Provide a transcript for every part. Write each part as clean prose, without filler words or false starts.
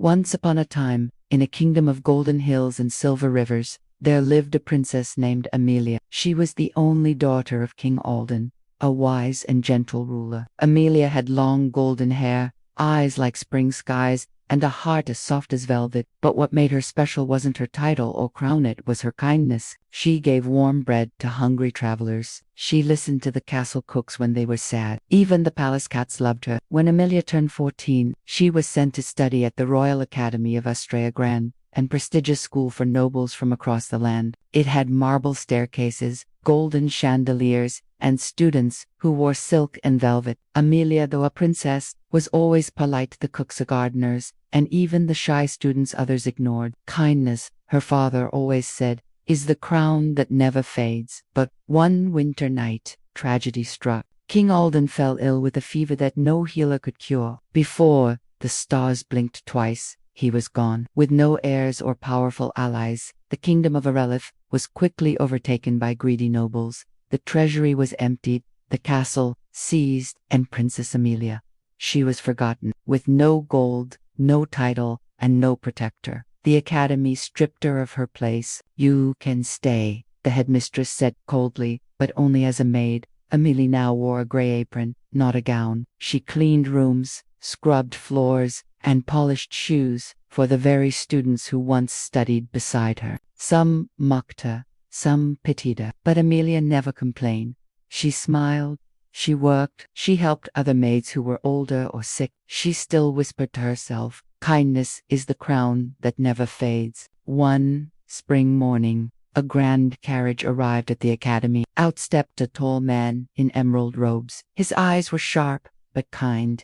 Once upon a time, in a kingdom of golden hills and silver rivers, there lived a princess named Amelia. She was the only daughter of King Alden, a wise and gentle ruler. Amelia had long golden hair, eyes like spring skies, and a heart as soft as velvet. But what made her special wasn't her title or crown, it was her kindness. She gave warm bread to hungry travelers. She listened to the castle cooks when they were sad. Even the palace cats loved her. When Amelia turned 14, she was sent to study at the Royal Academy of Austria Grand, and prestigious school for nobles from across the land. It had marble staircases, golden chandeliers, and students who wore silk and velvet. Amelia, though a princess, was always polite to the cooks and gardeners, and even the shy students others ignored. Kindness, her father always said, is the crown that never fades. But one winter night, tragedy struck. King Alden fell ill with a fever that no healer could cure. Before the stars blinked twice, he was gone. With no heirs or powerful allies, the kingdom of Aurelith was quickly overtaken by greedy nobles. The treasury was emptied, the castle seized, and Princess Amelia, she was forgotten. With no gold, no title, and no protector, the academy stripped her of her place. "You can stay," the headmistress said coldly, but only as a maid. Amelia now wore a gray apron, not a gown. She cleaned rooms, scrubbed floors, and polished shoes for the very students who once studied beside her. Some mocked her, some pitied her, but Amelia never complained. She smiled, she worked, she helped other maids who were older or sick. She still whispered to herself, "Kindness is the crown that never fades." One spring morning, a grand carriage arrived at the academy. Out stepped a tall man in emerald robes. His eyes were sharp but kind.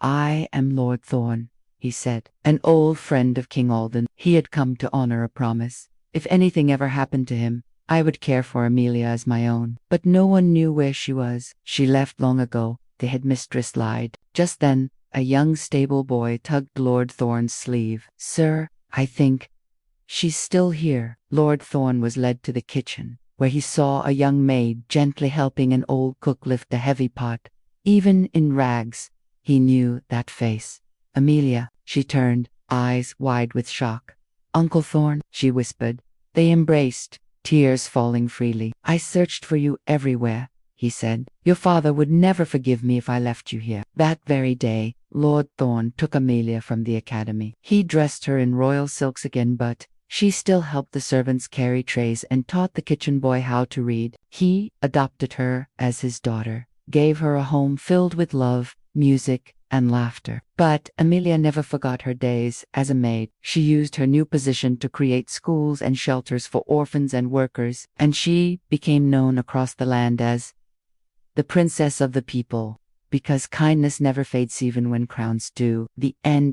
"I am Lord Thorn," he said, "an old friend of King Alden." He had come to honor a promise. If anything ever happened to him, I would care for Amelia as my own. But no one knew where she was. "She left long ago," the headmistress lied. Just then, a young stable boy tugged Lord Thorn's sleeve. "Sir, I think she's still here." Lord Thorn was led to the kitchen, where he saw a young maid gently helping an old cook lift a heavy pot. Even in rags, he knew that face. "Amelia," she turned, eyes wide with shock. "Uncle Thorn," she whispered. They embraced, tears falling freely. "I searched for you everywhere," he said. "Your father would never forgive me if I left you here." That very day, Lord Thorn took Amelia from the academy. He dressed her in royal silks again, but she still helped the servants carry trays and taught the kitchen boy how to read. He adopted her as his daughter, gave her a home filled with love, music, and laughter. But Amelia never forgot her days as a maid. She used her new position to create schools and shelters for orphans and workers, and she became known across the land as the Princess of the People, because kindness never fades even when crowns do. The end.